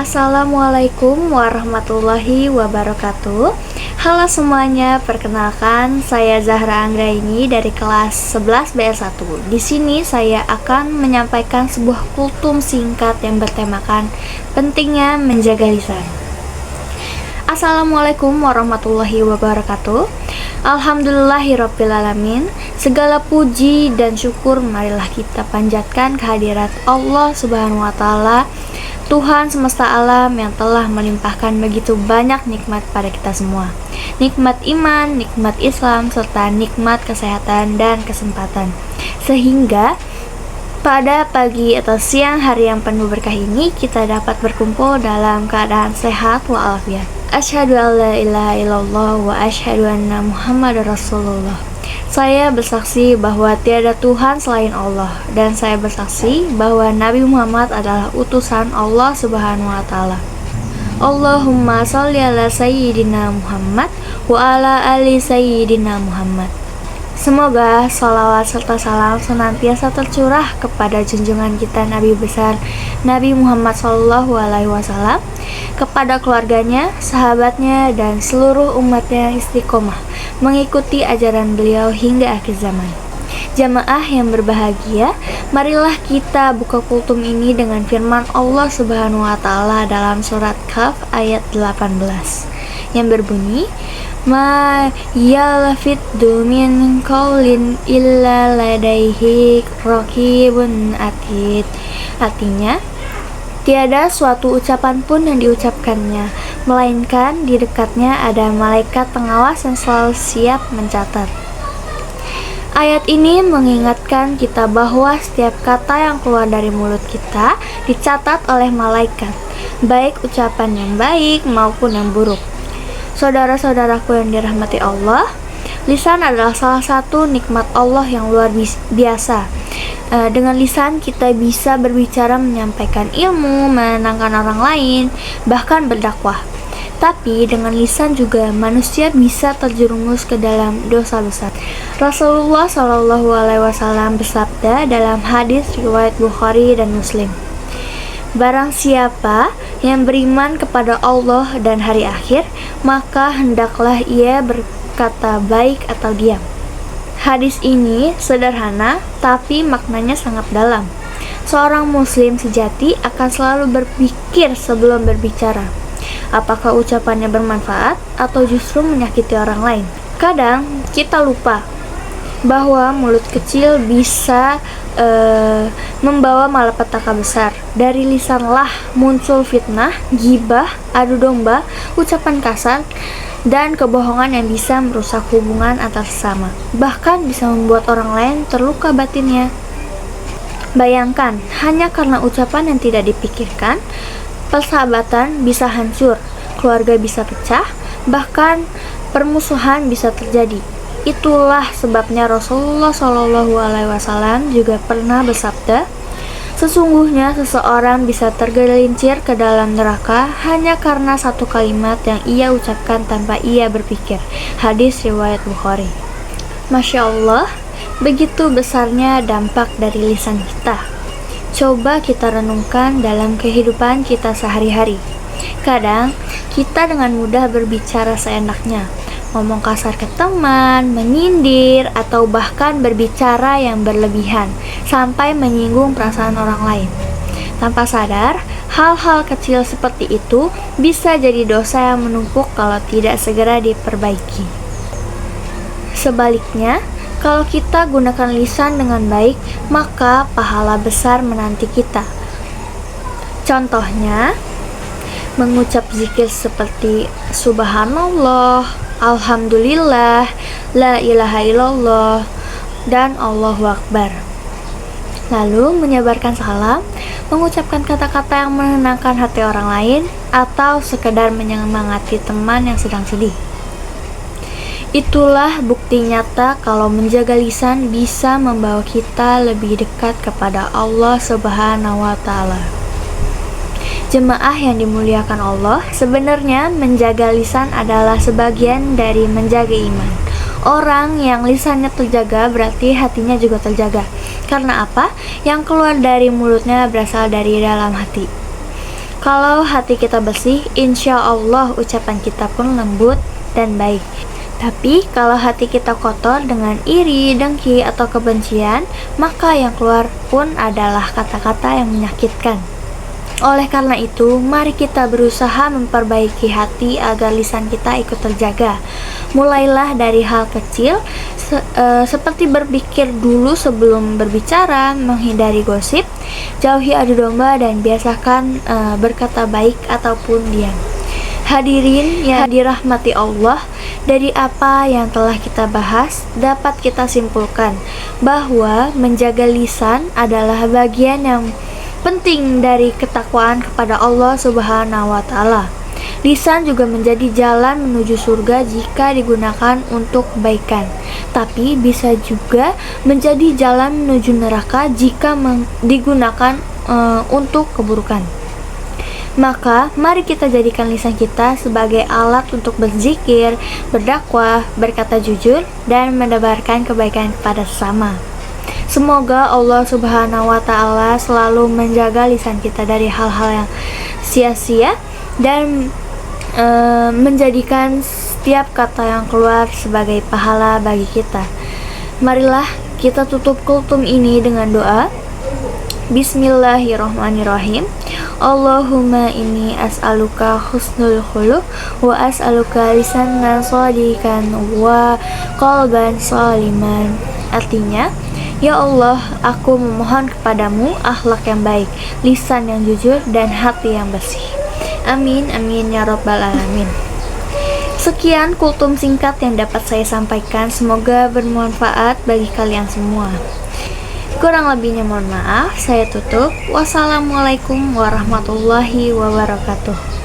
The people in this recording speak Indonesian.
Assalamualaikum warahmatullahi wabarakatuh. Halo semuanya, perkenalkan saya Zahra Anggraini dari kelas 11 BR1. Di sini saya akan menyampaikan sebuah kultum singkat yang bertemakan pentingnya menjaga lisan. Assalamualaikum warahmatullahi wabarakatuh. Alhamdulillahirrabbilalamin. Segala puji dan syukur marilah kita panjatkan kehadirat Allah Subhanahu wa Ta'ala, Tuhan semesta alam yang telah melimpahkan begitu banyak nikmat pada kita semua. Nikmat iman, nikmat Islam, serta nikmat kesehatan dan kesempatan. Sehingga pada pagi atau siang hari yang penuh berkah ini kita dapat berkumpul dalam keadaan sehat walafiat. Asyhadu an la ilaha illallah wa asyhadu anna Muhammadar Rasulullah. Saya bersaksi bahwa tiada Tuhan selain Allah, dan saya bersaksi bahwa Nabi Muhammad adalah utusan Allah Subhanahu wa Ta'ala. Allahumma sholli ala sayyidina Muhammad wa ala ali sayyidina Muhammad. Semoga salawat serta salam senantiasa tercurah kepada junjungan kita Nabi besar Nabi Muhammad SAW, kepada keluarganya, sahabatnya, dan seluruh umatnya istiqomah mengikuti ajaran beliau hingga akhir zaman. Jamaah yang berbahagia, marilah kita buka kultum ini dengan firman Allah Subhanahu wa Ta'ala dalam surat Kahf ayat 18 yang berbunyi, ma yalfiddu min qaulin illa ladaihi raqibun atid. Artinya, tiada suatu ucapan pun yang diucapkannya, melainkan di dekatnya ada malaikat pengawas yang selalu siap mencatat. Ayat ini mengingatkan kita bahwa setiap kata yang keluar dari mulut kita dicatat oleh malaikat, baik ucapan yang baik maupun yang buruk. Saudara-saudaraku yang dirahmati Allah, lisan adalah salah satu nikmat Allah yang luar biasa. Dengan lisan kita bisa berbicara, menyampaikan ilmu, menenangkan orang lain, bahkan berdakwah. Tapi dengan lisan juga manusia bisa terjerumus ke dalam dosa besar. Rasulullah SAW bersabda dalam hadis riwayat Bukhari dan Muslim, barang siapa yang beriman kepada Allah dan hari akhir, maka hendaklah ia berkata baik atau diam. Hadis ini sederhana, tapi maknanya sangat dalam. Seorang muslim sejati akan selalu berpikir sebelum berbicara, apakah ucapannya bermanfaat atau justru menyakiti orang lain. Kadang kita lupa bahwa mulut kecil bisa membawa malapetaka besar. Dari lisanlah muncul fitnah, gibah, adu domba, ucapan kasar, dan kebohongan yang bisa merusak hubungan antar sesama, bahkan bisa membuat orang lain terluka batinnya. Bayangkan, hanya karena ucapan yang tidak dipikirkan, persahabatan bisa hancur, keluarga bisa pecah, bahkan permusuhan bisa terjadi. Itulah sebabnya Rasulullah SAW juga pernah bersabda, sesungguhnya seseorang bisa tergelincir ke dalam neraka hanya karena satu kalimat yang ia ucapkan tanpa ia berpikir. Hadis riwayat Bukhari. Masya Allah, begitu besarnya dampak dari lisan kita. Coba kita renungkan dalam kehidupan kita sehari-hari. Kadang kita dengan mudah berbicara seenaknya, ngomong kasar ke teman, menyindir, atau bahkan berbicara yang berlebihan sampai menyinggung perasaan orang lain. Tanpa sadar, hal-hal kecil seperti itu bisa jadi dosa yang menumpuk kalau tidak segera diperbaiki. Sebaliknya, kalau kita gunakan lisan dengan baik, maka pahala besar menanti kita. Contohnya, mengucap zikir seperti Subhanallah, Alhamdulillah, La ilaha illallah, dan Allahu Akbar. Lalu menyebarkan salam, mengucapkan kata-kata yang menenangkan hati orang lain, atau sekedar menyemangati teman yang sedang sedih. Itulah bukti nyata kalau menjaga lisan bisa membawa kita lebih dekat kepada Allah Subhanahu wa Ta'ala. Jemaah yang dimuliakan Allah, sebenarnya menjaga lisan adalah sebagian dari menjaga iman. Orang yang lisannya terjaga berarti hatinya juga terjaga. Karena apa? Yang keluar dari mulutnya berasal dari dalam hati. Kalau hati kita bersih, insya Allah ucapan kita pun lembut dan baik. Tapi kalau hati kita kotor dengan iri, dengki, atau kebencian, maka yang keluar pun adalah kata-kata yang menyakitkan. Oleh karena itu, mari kita berusaha memperbaiki hati agar lisan kita ikut terjaga. Mulailah dari hal kecil, seperti berpikir dulu sebelum berbicara, menghindari gosip, jauhi adu domba, dan biasakan berkata baik ataupun diam. Hadirin yang dirahmati Allah, dari apa yang telah kita bahas, dapat kita simpulkan bahwa menjaga lisan adalah bagian yang penting dari ketakwaan kepada Allah Subhanahu wa Ta'ala. Lisan juga menjadi jalan menuju surga jika digunakan untuk kebaikan, tapi bisa juga menjadi jalan menuju neraka jika digunakan untuk keburukan. Maka mari kita jadikan lisan kita sebagai alat untuk berzikir, berdakwah, berkata jujur, dan menebarkan kebaikan kepada sesama. Semoga Allah Subhanahu wa Ta'ala selalu menjaga lisan kita dari hal-hal yang sia-sia dan menjadikan setiap kata yang keluar sebagai pahala bagi kita. Marilah kita tutup kultum ini dengan doa. Bismillahirrahmanirrahim. Allahumma inni as'aluka husnul khuluq wa as'aluka lisanan shadiqan wa qalban saliman. Artinya, ya Allah, aku memohon kepadamu akhlak yang baik, lisan yang jujur, dan hati yang bersih. Amin, amin, ya rabbal alamin. Sekian kultum singkat yang dapat saya sampaikan. Semoga bermanfaat bagi kalian semua. Kurang lebihnya mohon maaf. Saya tutup. Wassalamualaikum warahmatullahi wabarakatuh.